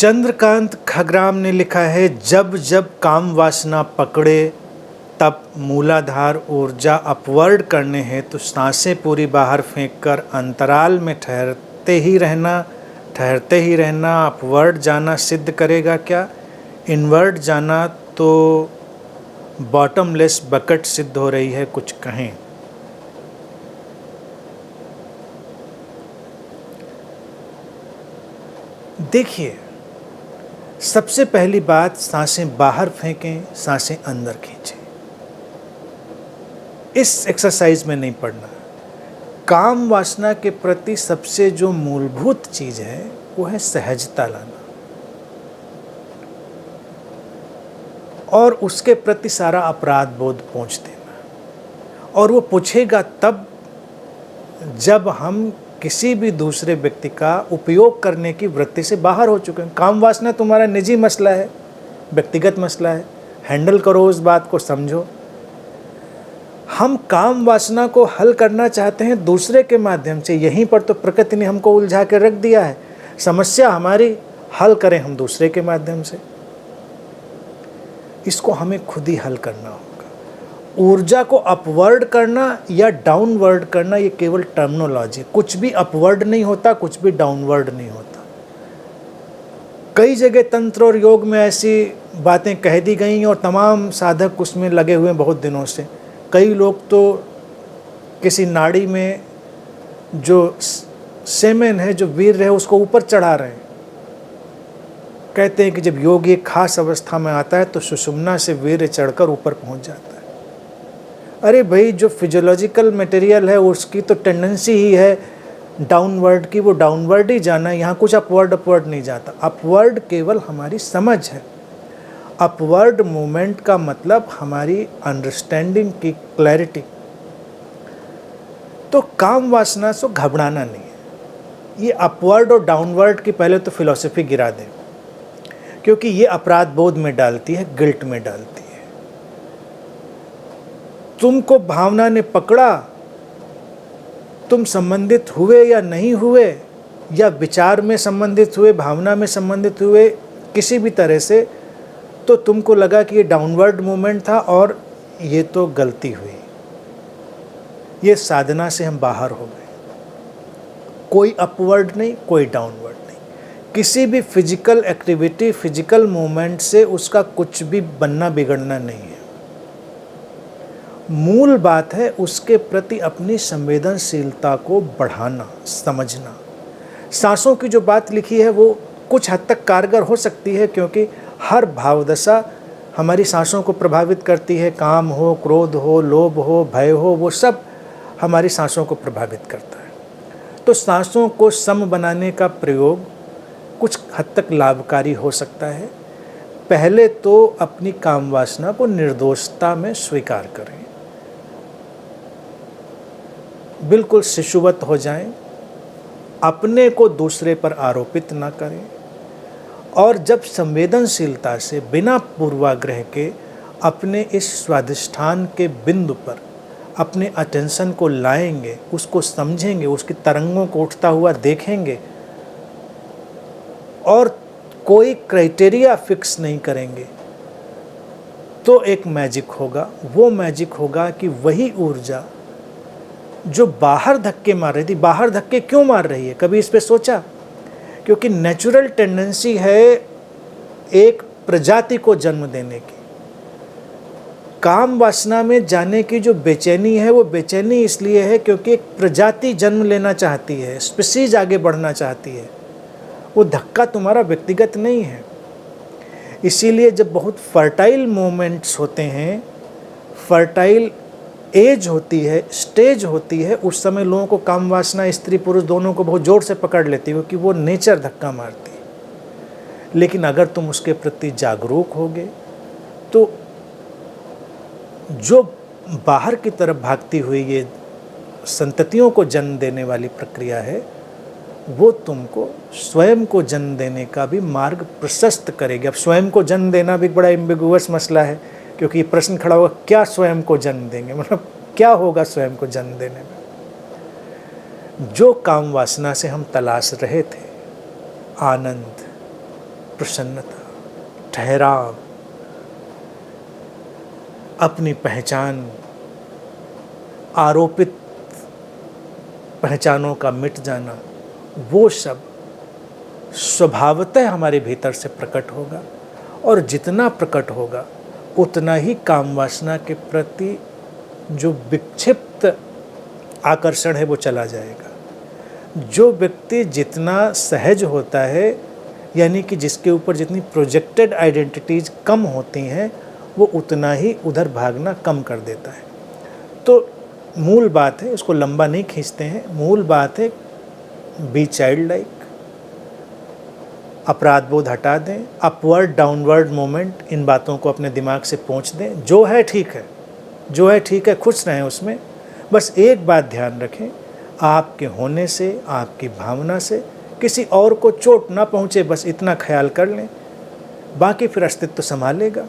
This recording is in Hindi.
चंद्रकांत खगराम ने लिखा है, जब जब काम वासना पकड़े तब मूलाधार ऊर्जा अपवर्ड करने हैं तो सांसें पूरी बाहर फेंककर अंतराल में ठहरते ही रहना अपवर्ड जाना सिद्ध करेगा क्या? इनवर्ड जाना तो बॉटमलेस बकेट सिद्ध हो रही है, कुछ कहें। देखिए, सबसे पहली बात, सांसें बाहर फेंकें, सांसें अंदर खींचें। इस एक्सरसाइज में नहीं पड़ना। काम वासना के प्रति सबसे जो मूलभूत चीज है वो है सहजता लाना, और उसके प्रति सारा अपराध बोध पहुँच देना। और वो पूछेगा तब जब हम किसी भी दूसरे व्यक्ति का उपयोग करने की वृत्ति से बाहर हो चुके हैं। काम वासना तुम्हारा निजी मसला है, व्यक्तिगत मसला है, हैंडल करो, उस बात को समझो। हम काम वासना को हल करना चाहते हैं दूसरे के माध्यम से। यहीं पर तो प्रकृति ने हमको उलझा के रख दिया है। समस्या हमारी, हल करें हम दूसरे के माध्यम से। इसको हमें खुद ही हल करना होगा। ऊर्जा को अपवर्ड करना या डाउनवर्ड करना ये केवल टर्मिनोलॉजी। कुछ भी अपवर्ड नहीं होता, कुछ भी डाउनवर्ड नहीं होता। कई जगह तंत्र और योग में ऐसी बातें कह दी गई और तमाम साधक उसमें लगे हुए बहुत दिनों से। कई लोग तो किसी नाड़ी में जो सेमेन है, जो वीर्य है, उसको ऊपर चढ़ा रहे हैं। कहते हैं कि जब योग एक खास अवस्था में आता है तो सुषुम्ना से वीर्य चढ़कर ऊपर पहुंच जाता है। अरे भाई, जो फिजियोलॉजिकल मटेरियल है उसकी तो टेंडेंसी ही है डाउनवर्ड की, वो डाउनवर्ड ही जाना है। यहाँ कुछ अपवर्ड नहीं जाता। अपवर्ड केवल हमारी समझ है। अपवर्ड मूवमेंट का मतलब हमारी अंडरस्टैंडिंग की क्लैरिटी। तो काम वासना से घबराना नहीं है। ये अपवर्ड और डाउनवर्ड की पहले तो फिलॉसफी गिरा दें, क्योंकि ये अपराध बोध में डालती है, गिल्ट में डालती है। तुमको भावना ने पकड़ा, तुम संबंधित हुए या नहीं हुए, या विचार में संबंधित हुए, भावना में संबंधित हुए, किसी भी तरह से, तो तुमको लगा कि ये डाउनवर्ड मूवमेंट था और ये तो गलती हुई। ये साधना से हम बाहर हो गए। कोई अपवर्ड नहीं, कोई डाउनवर्ड नहीं। किसी भी फिजिकल एक्टिविटी, फिजिकल मूवमेंट से उसका कुछ भी बनना बिगड़ना नहीं है। मूल बात है उसके प्रति अपनी संवेदनशीलता को बढ़ाना, समझना। सांसों की जो बात लिखी है वो कुछ हद तक कारगर हो सकती है, क्योंकि हर भावदशा हमारी सांसों को प्रभावित करती है। काम हो, क्रोध हो, लोभ हो, भय हो, वो सब हमारी सांसों को प्रभावित करता है। तो सांसों को सम बनाने का प्रयोग कुछ हद तक लाभकारी हो सकता है। पहले तो अपनी काम वासना को निर्दोषता में स्वीकार करें, बिल्कुल शिशुवत हो जाएं, अपने को दूसरे पर आरोपित ना करें, और जब संवेदनशीलता से बिना पूर्वाग्रह के अपने इस स्वाधिष्ठान के बिंदु पर अपने अटेंशन को लाएंगे, उसको समझेंगे, उसकी तरंगों को उठता हुआ देखेंगे, और कोई क्राइटेरिया फिक्स नहीं करेंगे, तो एक मैजिक होगा। वो मैजिक होगा कि वही ऊर्जा जो बाहर धक्के मार रही थी, बाहर धक्के क्यों मार रही है, कभी इस पे सोचा? क्योंकि नेचुरल टेंडेंसी है एक प्रजाति को जन्म देने की। काम वासना में जाने की जो बेचैनी है, वो बेचैनी इसलिए है क्योंकि एक प्रजाति जन्म लेना चाहती है, स्पीशीज आगे बढ़ना चाहती है। वो धक्का तुम्हारा व्यक्तिगत नहीं है। इसीलिए जब बहुत फर्टाइल मोमेंट्स होते हैं, फर्टाइल एज होती है, स्टेज होती है, उस समय लोगों को काम वासना स्त्री पुरुष दोनों को बहुत जोर से पकड़ लेती है, क्योंकि वो नेचर धक्का मारती है। लेकिन अगर तुम उसके प्रति जागरूक होगे तो जो बाहर की तरफ भागती हुई ये संततियों को जन्म देने वाली प्रक्रिया है, वो तुमको स्वयं को जन्म देने का भी मार्ग प्रशस्त करेगी। अब स्वयं को जन्म देना भी बड़ा एम्बिगुअस मसला है, क्योंकि ये प्रश्न खड़ा होगा, क्या स्वयं को जन्म देंगे, मतलब क्या होगा स्वयं को जन्म देने में? जो काम वासना से हम तलाश रहे थे, आनंद, प्रसन्नता, ठहराव, अपनी पहचान, आरोपित पहचानों का मिट जाना, वो सब स्वभावतः हमारे भीतर से प्रकट होगा। और जितना प्रकट होगा उतना ही काम वासना के प्रति जो विक्षिप्त आकर्षण है वो चला जाएगा। जो व्यक्ति जितना सहज होता है, यानी कि जिसके ऊपर जितनी प्रोजेक्टेड आइडेंटिटीज कम होती हैं, वो उतना ही उधर भागना कम कर देता है। तो मूल बात है, उसको लंबा नहीं खींचते हैं, मूल बात है बी चाइल्ड लाइक, अपराध बोध हटा दें, अपवर्ड डाउनवर्ड मोमेंट, इन बातों को अपने दिमाग से पोंछ दें। जो है ठीक है, जो है ठीक है, खुश रहें उसमें। बस एक बात ध्यान रखें, आपके होने से, आपकी भावना से किसी और को चोट ना पहुँचे, बस इतना ख्याल कर लें, बाकी फिर अस्तित्व संभालेगा।